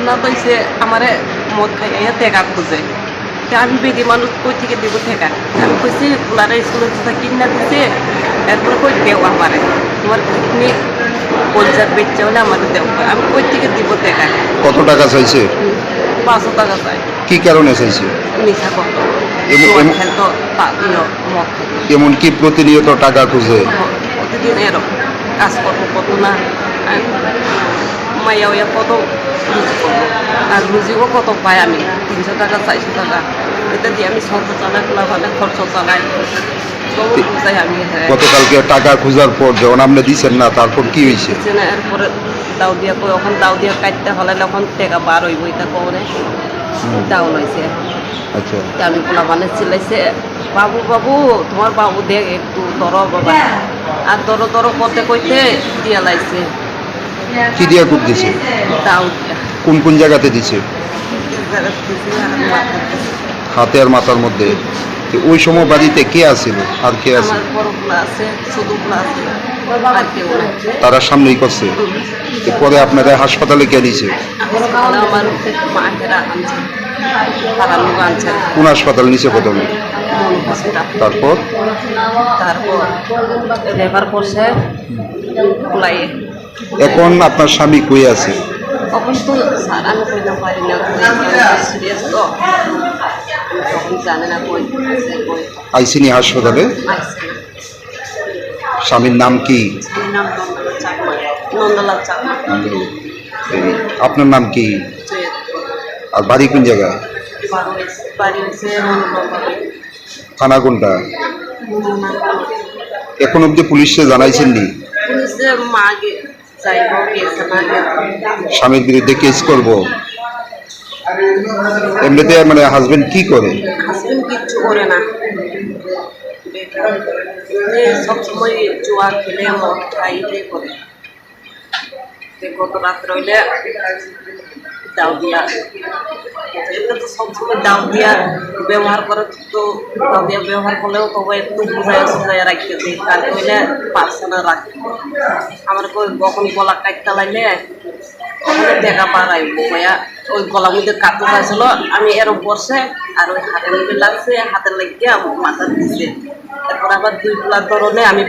ঘটনা তো হয়েছে আমার মদ খাইয়া টেকা খুঁজে আমি বেদি মানুষ কই থেকে দিব টেকা আমি কইছি ওনারা স্কুলের জুতা কিনা দিছে এরপরে কই দেও আমারে তোমার কিডনি পঞ্চায়েত বেচতে হলে আমাদের দেও আমি কই থেকে দিব টেকা। কত টাকা চাইছে? 500 টাকা চাই। কি কারণে চাইছে? নিশা করতো খেলতো মদ এমন কি প্রতিনিয়ত টাকা খুঁজে? প্রতিদিন এরকম কাজ করবো কত না মাইয়া ওইয়া কত রুজি করবো আর রুজিও কত পাই আমি 300 টাকা 400 টাকা এটা দিয়ে আমি সংসার চালাই খোলা খরচ চালাই সব বুঝাই আমি। গতকালকে টাকা খোঁজার পর যখন আপনি দিচ্ছেন না তারপর কি হয়েছে? না এরপরে দাও দিয়া কই এখন দাও দিয়া কাটতে হলে এখন টাকা বার হইব এটা কবরে দাও লইছে। আচ্ছা আমি পোলা মানে চিলাইছে বাবু বাবু তোমার বাবু দেখ একটু ধরো বাবা আর ধরো করতে কইতে দিয়া লাইছে। কি দিয়া কুপ দিছে? দাও দিয়া। কোন কোন জায়গাতে দিছে? হাতে আর মাথার মধ্যে। ওই সময় বাড়িতে কে আছিল আর কে আছে? আমার বড় পোলা আছে ছোট পোলা আছে আর কেউ নাই। তারা সামনেই করছে। পরে আপনারা হাসপাতালে কে দিছে? আমার মায়েরা আনছে পাড়ার লোক আনছে। কোন হাসপাতাল নিচে প্রথমে? তারপর রেফার করছে খোলাইয়ে। এখন আপনার স্বামী কই আছে? তখন তো স্যার আমি কইতে পারি না সিরিয়াস তো তখন জানে না কই কই আইসিনি হাসপাতালে। স্বামীর নাম কি? নাম নন্দলাল চাকমা। আপনার নাম কি? আর বাড়ি কোন জায়গায়? বাড়ি হচ্ছে থানা কোনটা? এখন অব্দি পুলিশে জানাইছেন নি? পুলিশে মা যাইব গেছে না স্বামীর বিরুদ্ধে কেস করব। এমনিতে মানে হাজবেন্ড কি করে? হাজবেন্ড কিচ্ছু করে না সবসময় জুয়া খেলে মদ খাই এটাই করে। গত রাত্রে হইলে দাও দিয়া এটা তো সবসময় দাও দিয়া ব্যবহার করে তো দাও দিয়া ব্যবহার করলেও তবে একটু বুঝাইয়া রাখতে দিই তার হইলে পারছে না রাখতে আমার কখন গলা কাটতে লাগলে ওখানে দেখা পারাই ভাইয়া ওই গলার মধ্যে কাটতে চাইছিল আমি এরম করছে আর ওই হাতের মধ্যে লাগছে হাতের লাগিয়ে মাথা দিচ্ছে এরপর আবার 2 প্লাট ধরনে আমি